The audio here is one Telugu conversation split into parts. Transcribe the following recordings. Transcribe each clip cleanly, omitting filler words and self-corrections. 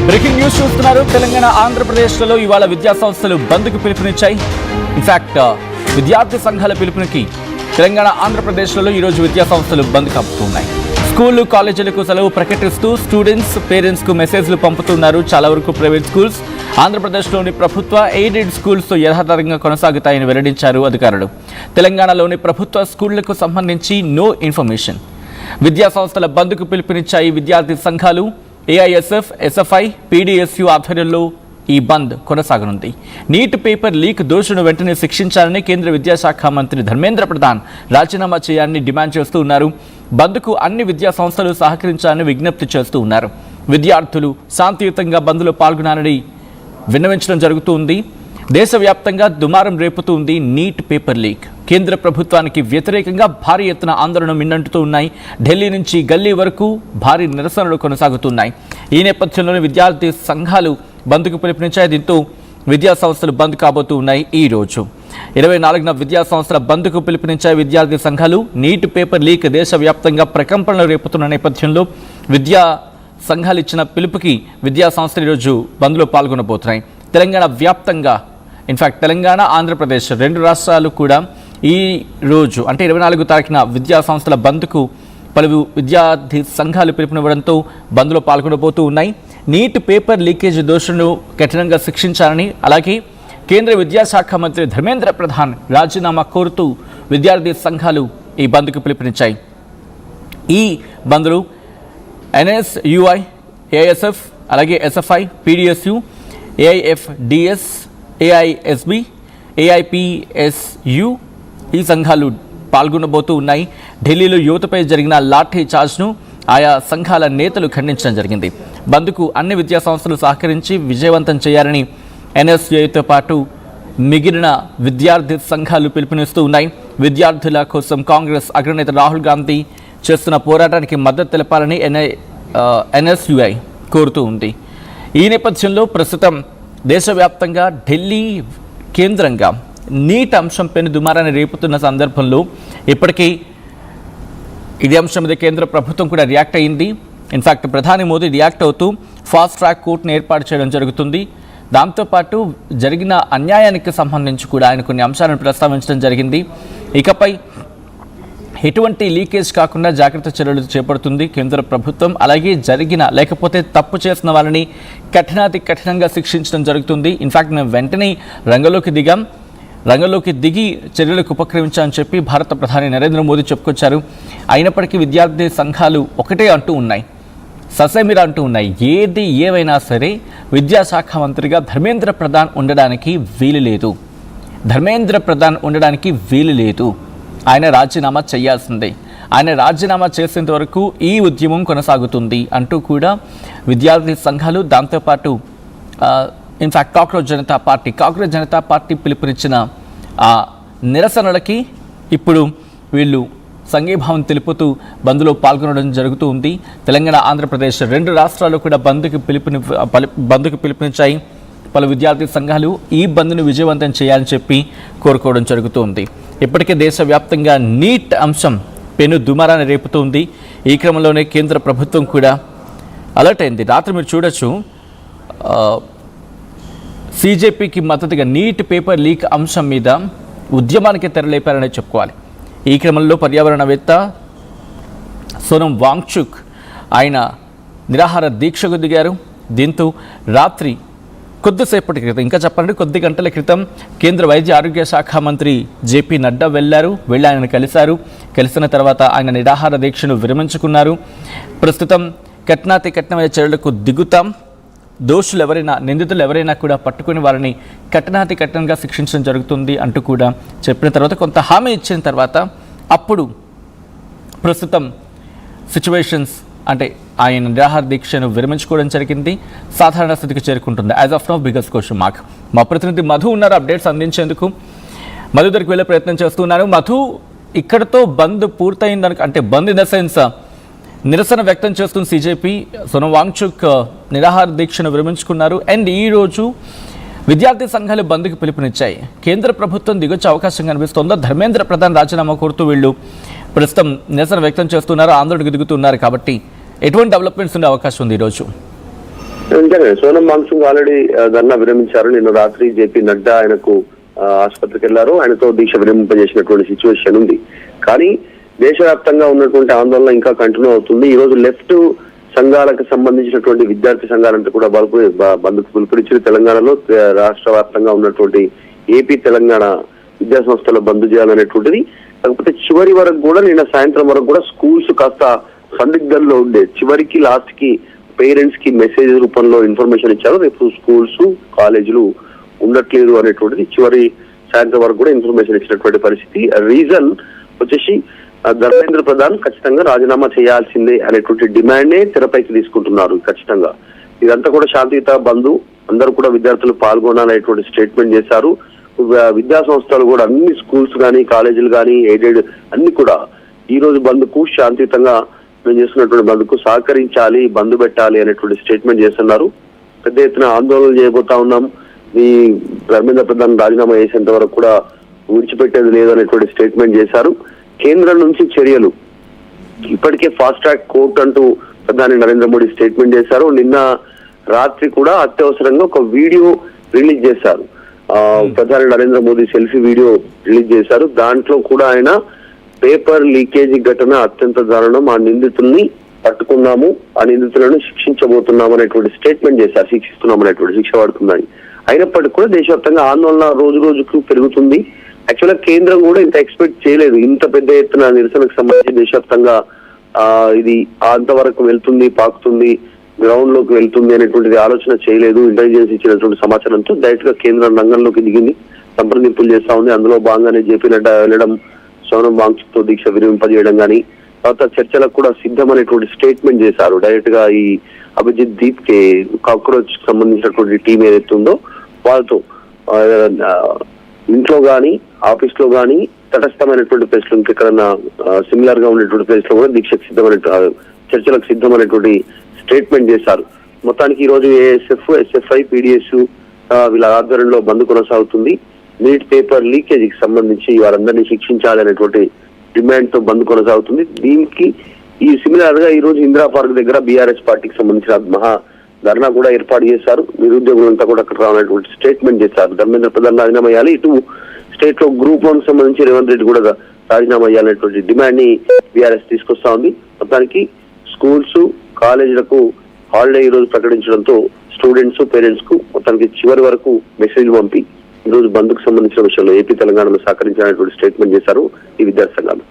బ్రేకింగ్ న్యూస్ చూస్తున్నారు. తెలంగాణ ఆంధ్రప్రదేశ్లలో ఇవాళ విద్యా సంస్థలు బంద్కు పిలుపునిచ్చాయి. ఇన్ఫాక్ట్ విద్యార్థి సంఘాల పిలుపునికి తెలంగాణ ఆంధ్రప్రదేశ్లలో ఈరోజు విద్యా సంస్థలు బంద్ కప్పుతున్నాయి. స్కూళ్లు కాలేజీలకు సెలవు ప్రకటిస్తూ స్టూడెంట్స్ పేరెంట్స్కు మెసేజ్లు పంపుతున్నారు. చాలా వరకు ప్రైవేట్ స్కూల్స్ ఆంధ్రప్రదేశ్లోని ప్రభుత్వ ఎయిడెడ్ స్కూల్స్తో యథాతథంగా కొనసాగుతాయని వెల్లడించారు అధికారులు. తెలంగాణలోని ప్రభుత్వ స్కూళ్లకు సంబంధించి నో ఇన్ఫర్మేషన్. విద్యా సంస్థల బంద్కు పిలుపునిచ్చాయి విద్యార్థి సంఘాలు. ఏఐఎస్ఎఫ్, ఎస్ఎఫ్ఐ, పీడీఎస్యూ ఆధ్వర్యంలో ఈ బంద్ కొనసాగనుంది. నీట్ పేపర్ లీక్ దోషులను వెంటనే శిక్షించాలని కేంద్ర విద్యాశాఖ మంత్రి ధర్మేంద్ర ప్రధాన్ రాజీనామా చేయాలని డిమాండ్ చేస్తూ ఉన్నారు. బంద్కు అన్ని విద్యా సంస్థలు సహకరించాలని విజ్ఞప్తి చేస్తూ ఉన్నారు. విద్యార్థులు శాంతియుతంగా బంద్లో పాల్గొనాలని విన్నవించడం జరుగుతుంది. దేశవ్యాప్తంగా దుమారం రేపుతుంది నీట్ పేపర్ లీక్. కేంద్ర ప్రభుత్వానికి వ్యతిరేకంగా భారీ ఎత్తున ఆందోళన మిన్నంటుతూ ఉన్నాయి. ఢిల్లీ నుంచి గల్లీ వరకు భారీ నిరసనలు కొనసాగుతున్నాయి. ఈ నేపథ్యంలోనే విద్యార్థి సంఘాలు బంద్కు పిలుపునిచ్చాయి. దీంతో విద్యా సంస్థలు బంద్ కాబోతూ ఉన్నాయి. ఈ రోజు 24న విద్యా సంస్థల బంద్కు పిలుపునిచ్చాయి విద్యార్థి సంఘాలు. నీట్ పేపర్ లీక్ దేశవ్యాప్తంగా ప్రకంపనలు రేపుతున్న నేపథ్యంలో విద్యా సంఘాలు ఇచ్చిన పిలుపుకి విద్యా సంస్థలు ఈరోజు బంద్లో పాల్గొనబోతున్నాయి. తెలంగాణ వ్యాప్తంగా ఇన్ఫాక్ట్ తెలంగాణ, ఆంధ్రప్రదేశ్ రెండు రాష్ట్రాలు కూడా ఈ రోజు అంటే 24 తారీఖున విద్యా సంస్థల బంద్కు పలు విద్యార్థి సంఘాలు పిలుపునివ్వడంతో బంద్లో పాల్గొనబోతూ ఉన్నాయి. నీట్ పేపర్ లీకేజ్ దోషులను కఠినంగా శిక్షించాలని, అలాగే కేంద్ర విద్యాశాఖ మంత్రి ధర్మేంద్ర ప్రధాన్ రాజీనామా కోరుతూ విద్యార్థి సంఘాలు ఈ బంద్కు పిలుపునిచ్చాయి. ఈ బంద్లు ఎన్ఎస్యుఐ, ఏఐఎస్ఎఫ్, అలాగే ఎస్ఎఫ్ఐ, పీడీఎస్యూ, ఏఐఎఫ్డిఎస్, ఏఐఎస్బి, ఏఐపిఎస్యు ఈ సంఘాలు పాల్గొనబోతూ ఉన్నాయి. ఢిల్లీలో యువతపై జరిగిన లాఠీ చార్జ్ను ఆయా సంఘాల నేతలు ఖండించడం జరిగింది. బంద్కు అన్ని విద్యా సంస్థలు సహకరించి విజయవంతం చేయాలని ఎన్ఎస్యుఐతో పాటు మిగిలిన విద్యార్థి సంఘాలు పిలుపునిస్తూ ఉన్నాయి. విద్యార్థుల కోసం కాంగ్రెస్ అగ్రనేత రాహుల్ గాంధీ చేస్తున్న పోరాటానికి మద్దతు తెలపాలని ఎన్ఎస్యుఐ కోరుతూ ఉంది. ఈ నేపథ్యంలో ప్రస్తుతం దేశవ్యాప్తంగా ఢిల్లీ కేంద్రంగా నీట్ అంశం పెను దుమారాన్ని రేపుతున్న సందర్భంలో ఇప్పటికీ ఇదే అంశం మీద కేంద్ర ప్రభుత్వం కూడా రియాక్ట్ అయింది. ఇన్ఫాక్ట్ ప్రధాని మోదీ రియాక్ట్ అవుతూ ఫాస్ట్ ట్రాక్ కోర్టును ఏర్పాటు చేయడం జరుగుతుంది. దాంతోపాటు జరిగిన అన్యాయానికి సంబంధించి కూడా ఆయన కొన్ని అంశాలను ప్రస్తావించడం జరిగింది. ఇకపై ఎటువంటి లీకేజ్ కాకుండా జాగ్రత్త చర్యలు చేపడుతుంది కేంద్ర ప్రభుత్వం. అలాగే జరిగిన లేకపోతే తప్పు చేసిన వాళ్ళని కఠినంగా శిక్షించడం జరుగుతుంది. ఇన్ఫాక్ట్ మేము వెంటనే రంగంలోకి దిగి చర్యలకు ఉపక్రమించాలని చెప్పి భారత ప్రధాని నరేంద్ర మోదీ చెప్పుకొచ్చారు. అయినప్పటికీ విద్యార్థి సంఘాలు ఒకటే అంటూ ఉన్నాయి, ససేమిరా అంటూ ఉన్నాయి, ఏది ఏమైనా సరే విద్యాశాఖ మంత్రిగా ధర్మేంద్ర ప్రధాన్ ఉండడానికి వీలు లేదు. ఆయన రాజీనామా చేయాల్సిందే. ఆయన రాజీనామా చేసేంత వరకు ఈ ఉద్యమం కొనసాగుతుంది అంటూ కూడా విద్యార్థి సంఘాలు, దాంతోపాటు ఇన్ఫాక్ట్ కాక్రోచ్ జనతా పార్టీ పిలుపునిచ్చిన నిరసనలకి ఇప్పుడు వీళ్ళు సంఘీభావం తెలుపుతూ బంద్లో పాల్గొనడం జరుగుతూ ఉంది. తెలంగాణ, ఆంధ్రప్రదేశ్ రెండు రాష్ట్రాలు కూడా బంద్కు పిలుపునిచ్చాయి. పలు విద్యార్థి సంఘాలు ఈ బంద్ను విజయవంతం చేయాలని చెప్పి కోరుకోవడం జరుగుతుంది. ఇప్పటికే దేశవ్యాప్తంగా నీట్ అంశం పెను దుమారాన్ని రేపుతోంది. ఈ క్రమంలోనే కేంద్ర ప్రభుత్వం కూడా అలర్ట్ అయింది. రాత్రి మీరు చూడొచ్చు, సీజేపీకి మద్దతుగా నీట్ పేపర్ లీక్ అంశం మీద ఉద్యమానికి తెరలేపారనే చెప్పుకోవాలి. ఈ క్రమంలో పర్యావరణవేత్త సోనం వాంగ్చుక్ ఆయన నిరాహార దీక్షకు దిగారు. దీంతో రాత్రి కొద్దిసేపటి క్రితం, ఇంకా చెప్పాలంటే కొద్ది గంటల క్రితం కేంద్ర వైద్య ఆరోగ్య శాఖ మంత్రి జేపీ నడ్డా వెళ్ళి ఆయనను కలిసిన తర్వాత ఆయన నిరాహార దీక్షను విరమించుకున్నారు. ప్రస్తుతం కఠినమైన చర్యలకు దిగుతాం, నిందితులు ఎవరైనా కూడా పట్టుకుని వారిని కఠినంగా శిక్షించడం జరుగుతుంది అంటూ కూడా చెప్పిన తర్వాత, కొంత హామీ ఇచ్చిన తర్వాత అప్పుడు ప్రస్తుతం సిచ్యువేషన్స్ అంటే ఆయన నిరాహార దీక్షను విరమించుకోవడం జరిగింది. సాధారణ స్థితికి చేరుకుంటుంది. As of now biggest question mark. మా ప్రతినిధి మధు ఉన్నారు అప్డేట్స్ అందించేందుకు. మధు దగ్గరికి వెళ్ళే ప్రయత్నం చేస్తున్నాను. మధు, ఇక్కడతో బంద్ పూర్తయిందని, అంటే బంద్ ఇన్ ద సెన్స్ నిరసన వ్యక్తం చేస్తున్న సీజేపీ సోనం వాంగ్చుక్ నిరాహార దీక్షను విరమించుకున్నారు. అండ్ ఈరోజు విద్యార్థి సంఘాలు బంద్కు పిలుపునిచ్చాయి. కేంద్ర ప్రభుత్వం దిగొచ్చే అవకాశం కనిపిస్తోందో? ధర్మేంద్ర ప్రధాన్ రాజీనామా కోరుతూ వీళ్ళు ప్రస్తుతం నిరసన వ్యక్తం చేస్తున్నారు, ఆందోళనకు దిగుతున్నారు. కాబట్టి ఎటువంటి డెవలప్మెంట్స్ ఉండే అవకాశం ఉంది ఈరోజు? నిజంగా సోనం వాంగ్చుక్ ఆల్రెడీ ధర్నా విరమించారు. నిన్న రాత్రి జేపీ నడ్డా ఆయనకు ఆసుపత్రికి వెళ్లారు. ఆయనతో దీక్ష విరమింపజేసినటువంటి సిచ్యువేషన్ ఉంది. కానీ దేశవ్యాప్తంగా ఉన్నటువంటి ఆందోళన ఇంకా కంటిన్యూ అవుతుంది. ఈ రోజు లెఫ్ట్ సంఘాలకు సంబంధించినటువంటి విద్యార్థి సంఘాలంతా కూడా బంద్కు పిలుపునిచ్చి తెలంగాణలో రాష్ట్ర వ్యాప్తంగా ఉన్నటువంటి ఏపీ తెలంగాణ విద్యా సంస్థలు బంద్ చేయాలనేటువంటిది. కాకపోతే చివరి వరకు కూడా నిన్న సాయంత్రం వరకు కూడా స్కూల్స్ కాస్త సందిగ్ధంలో ఉండే, చివరికి లాస్ట్ కి పేరెంట్స్ కి మెసేజ్ రూపంలో ఇన్ఫర్మేషన్ ఇచ్చారు. రేపు స్కూల్స్ కాలేజీలు ఉండట్లేదు అనేటువంటిది చివరి సాయంత్రం వరకు కూడా ఇన్ఫర్మేషన్ ఇచ్చినటువంటి పరిస్థితి. రీజన్ వచ్చేసి ధర్మేంద్ర ప్రధాన్ ఖచ్చితంగా రాజీనామా చేయాల్సిందే అనేటువంటి డిమాండ్ నే తెరపైకి తీసుకుంటున్నారు. ఖచ్చితంగా ఇదంతా కూడా శాంతియుత బంధు, అందరూ కూడా విద్యార్థులు పాల్గొనాలనేటువంటి స్టేట్మెంట్ చేశారు. విద్యా సంస్థలు కూడా అన్ని స్కూల్స్ కానీ కాలేజీలు కానీ ఎయిడెడ్ అన్ని కూడా ఈ రోజు బంద్కు శాంతియుతంగా మేము చేస్తున్నటువంటి బంద్కు సహకరించాలి, బంద్ పెట్టాలి అనేటువంటి స్టేట్మెంట్ చేస్తున్నారు. పెద్ద ఎత్తున ఆందోళన చేయబోతా ఉన్నాం. ఈ ధర్మేంద్ర ప్రధాన్ రాజీనామా చేసేంత వరకు కూడా విడిచిపెట్టేది లేదు అనేటువంటి స్టేట్మెంట్ చేశారు. కేంద్రం నుంచి చర్యలు, ఇప్పటికే ఫాస్ట్ ట్రాక్ కోర్టు అంటూ ప్రధాని నరేంద్ర మోడీ స్టేట్మెంట్ చేశారు. నిన్న రాత్రి కూడా అత్యవసరంగా ఒక వీడియో రిలీజ్ చేశారు. ప్రధాని Narendra Modi selfie video release చేశారు. దాంట్లో కూడా ఆయన పేపర్ లీకేజీ ఘటన అత్యంత దారుణం, ఆ నిందితుల్ని పట్టుకున్నాము, ఆ నిందితులను శిక్షించబోతున్నాము అనేటువంటి స్టేట్మెంట్ చేశారు. శిక్షిస్తున్నాం అనేటువంటి, శిక్ష పడుతుందని. అయినప్పటికీ కూడా దేశవ్యాప్తంగా ఆందోళన రోజు రోజుకు పెరుగుతుంది. యాక్చువల్గా కేంద్రం కూడా ఇంత ఎక్స్పెక్ట్ చేయలేదు, ఇంత పెద్ద ఎత్తున నిరసనకు సంబంధించి దేశవ్యాప్తంగా ఇది అంతవరకు వెళ్తుంది, పాకుతుంది, గ్రౌండ్ లోకి వెళ్తుంది అనేటువంటిది ఆలోచన చేయలేదు. ఇంటెలిజెన్స్ ఇచ్చినటువంటి సమాచారంతో డైరెక్ట్ గా కేంద్రం రంగంలోకి దిగింది, సంప్రదింపులు చేస్తా ఉంది. అందులో భాగంగానే జేపీ నడ్డా వెళ్ళడం, సోనం వాంగ్చుక్ తో దీక్ష విరమింపజేయడం కానీ, తర్వాత చర్చలకు కూడా సిద్ధమనేటువంటి స్టేట్మెంట్ చేశారు. డైరెక్ట్ గా ఈ అభిజిత్ దీప్ కే కాక్రోచ్ సంబంధించినటువంటి టీం ఏదైతే ఉందో వాళ్ళతో ఇంట్లో గానీ ఆఫీస్ లో గానీ తటస్థమైనటువంటి ప్లేస్ లో ఇంకెక్కడన్నా సిమిలర్ గా ఉన్నటువంటి ప్లేస్ లో కూడా దీక్షకు సిద్ధమైన చర్చలకు సిద్ధమైనటువంటి స్టేట్మెంట్ చేశారు. మొత్తానికి ఈ రోజు ఏఎస్ఎఫ్, ఎస్ఎఫ్ఐ, పీడిఎస్ వీళ్ళ ఆధ్వర్యంలో బంద్ కొనసాగుతుంది. నీట్ పేపర్ లీకేజీకి సంబంధించి వారందరినీ శిక్షించాలనేటువంటి డిమాండ్ తో బంద్ కొనసాగుతుంది. దీనికి ఈ సిమిలర్ గా ఈ రోజు ఇందిరా పార్క్ దగ్గర బీఆర్ఎస్ పార్టీకి సంబంధించిన మహా ధర్నా కూడా ఏర్పాటు చేశారు. నిరుద్యోగులంతా కూడా అక్కడ రావాలనేటువంటి స్టేట్మెంట్ చేశారు. ధర్మేంద్ర ప్రధాన్ రాజీనామా చేయాలి, ఇటు స్టేట్ లో గ్రూప్ 1 సంబంధించి రేవంత్ రెడ్డి కూడా రాజీనామా చేయాలనేటువంటి డిమాండ్ ని బీఆర్ఎస్ తీసుకొస్తా ఉంది. మొత్తానికి స్కూల్స్ కాలేజీలకు హాలిడే ఈ రోజు ప్రకటించడంతో స్టూడెంట్స్ పేరెంట్స్ కు మొత్తానికి చివరి వరకు మెసేజ్లు పంపి ఈ రోజు బంద్కు సంబంధించిన విషయంలో ఏపీ తెలంగాణలో సహకరించాలనేటువంటి స్టేట్మెంట్ చేశారు ఈ విద్యార్థి సంఘాలు.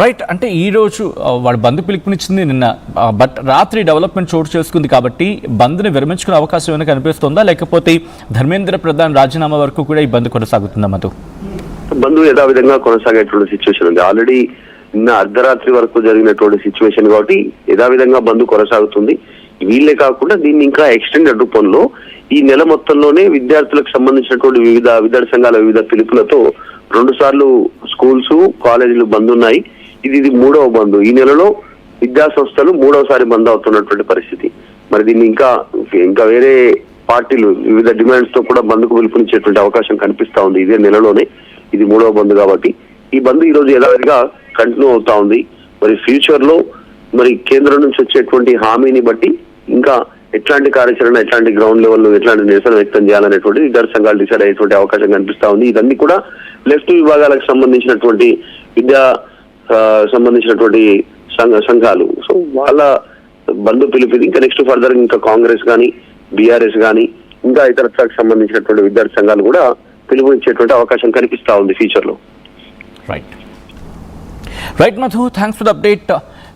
రైట్, అంటే ఈ రోజు వాడు బంద్ పిలుపునిచ్చింది నిన్న, బట్ రాత్రి డెవలప్మెంట్ చోటు చేసుకుంది కాబట్టి బంద్ని విరమించుకునే అవకాశం ఏమైనా కనిపిస్తుందా, లేకపోతే ధర్మేంద్ర ప్రధాన్ రాజీనామా వరకు కూడా ఈ బంద్ కొనసాగుతుందా? మధు, బంద్ యథావిధంగా కొనసాగేటువంటి సిచ్యువేషన్ ఉంది. ఆల్రెడీ నిన్న అర్ధరాత్రి వరకు జరిగినటువంటి సిచ్యువేషన్ కాబట్టి యథావిధంగా బంద్ కొనసాగుతుంది. వీళ్ళే కాకుండా దీన్ని ఇంకా ఎక్స్టెండెడ్ రూపంలో ఈ నెల మొత్తంలోనే విద్యార్థులకు సంబంధించినటువంటి వివిధ విద్యార్థి సంఘాల వివిధ పిలుపులతో 2 సార్లు స్కూల్స్ కాలేజీలు బంద్ ఉన్నాయి. ఇది 3వ బంద్. ఈ నెలలో విద్యా సంస్థలు 3వసారి బంద్ అవుతున్నటువంటి పరిస్థితి. మరి దీన్ని ఇంకా వేరే పార్టీలు వివిధ డిమాండ్స్ తో కూడా బంద్కు పిలుపునిచ్చేటువంటి అవకాశం కనిపిస్తా ఉంది. ఇదే నెలలోనే ఇది 3వ బంద్ కాబట్టి ఈ బంద్ ఈ రోజు యథావిధిగా కంటిన్యూ అవుతా ఉంది. మరి ఫ్యూచర్ లో మరి కేంద్రం నుంచి వచ్చేటువంటి హామీని బట్టి ఇంకా ఎట్లాంటి కార్యాచరణ, ఎట్లాంటి గ్రౌండ్ లెవెల్లో ఎట్లాంటి నిరసన వ్యక్తం చేయాలనేటువంటి విద్యార్థి సంఘాలు డిసైడ్ అయ్యేటువంటి అవకాశం కనిపిస్తా ఉంది. ఇదన్నీ కూడా లెఫ్ట్ విభాగాలకు సంబంధించినటువంటి విద్యా సంబంధించినటువంటి సంఘాలు. సో వాళ్ళ బంధు పిలుపుది ఇంకా నెక్స్ట్ ఫర్దర్ ఇంకా కాంగ్రెస్ కానీ బీఆర్ఎస్ కానీ ఇంకా ఇతరత్రకు సంబంధించినటువంటి విద్యార్థి సంఘాలు కూడా పిలుపునిచ్చేటువంటి అవకాశం కనిపిస్తా ఉంది ఫ్యూచర్ లో. Right Madhu, thanks for the update.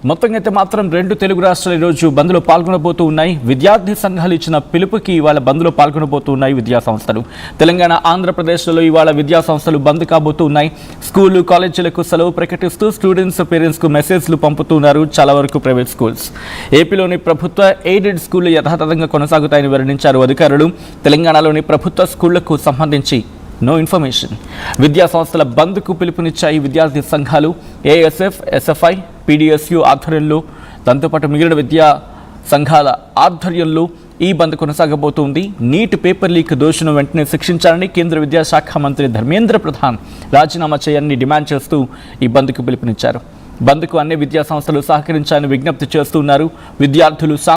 మొత్తంగా అయితే మాత్రం 2 తెలుగు రాష్ట్రాలు ఈరోజు బంద్లో పాల్గొనబోతూ ఉన్నాయి. విద్యార్థి సంఘాలు ఇచ్చిన పిలుపుకి ఇవాళ బంద్లో పాల్గొనబోతూ ఉన్నాయి విద్యా సంస్థలు. తెలంగాణ ఆంధ్రప్రదేశ్లలో ఇవాళ విద్యా సంస్థలు బంద్ కాబోతూ ఉన్నాయి. స్కూలు కాలేజీలకు సెలవు ప్రకటిస్తూ స్టూడెంట్స్ పేరెంట్స్కు మెసేజ్లు పంపుతున్నారు చాలా వరకు ప్రైవేట్ స్కూల్స్. ఏపీలోని ప్రభుత్వ ఎయిడెడ్ స్కూళ్లు యథాతథంగా కొనసాగుతాయని వెల్లడించారు అధికారులు. తెలంగాణలోని ప్రభుత్వ స్కూళ్లకు సంబంధించి నో ఇన్ఫర్మేషన్. విద్యా సంస్థల బంద్కు పిలుపునిచ్చాయి విద్యార్థి సంఘాలు. ఏఎస్ఎఫ్, ఎస్ఎఫ్ఐ, పీడిఎస్యు ఆధ్వర్యంలో, దాంతోపాటు మిగిలిన విద్యా సంఘాల ఆధ్వర్యంలో ఈ బంద్ కొనసాగబోతోంది. నీట్ పేపర్ లీక్ దోషులను వెంటనే శిక్షించాలని కేంద్ర విద్యాశాఖ మంత్రి ధర్మేంద్ర ప్రధాన్ రాజీనామా చేయాలని డిమాండ్ చేస్తూ ఈ బంద్కు పిలుపునిచ్చారు. బంద్కు అన్ని విద్యా సంస్థలు సహకరించాలని విజ్ఞప్తి చేస్తున్నారు. విద్యార్థులు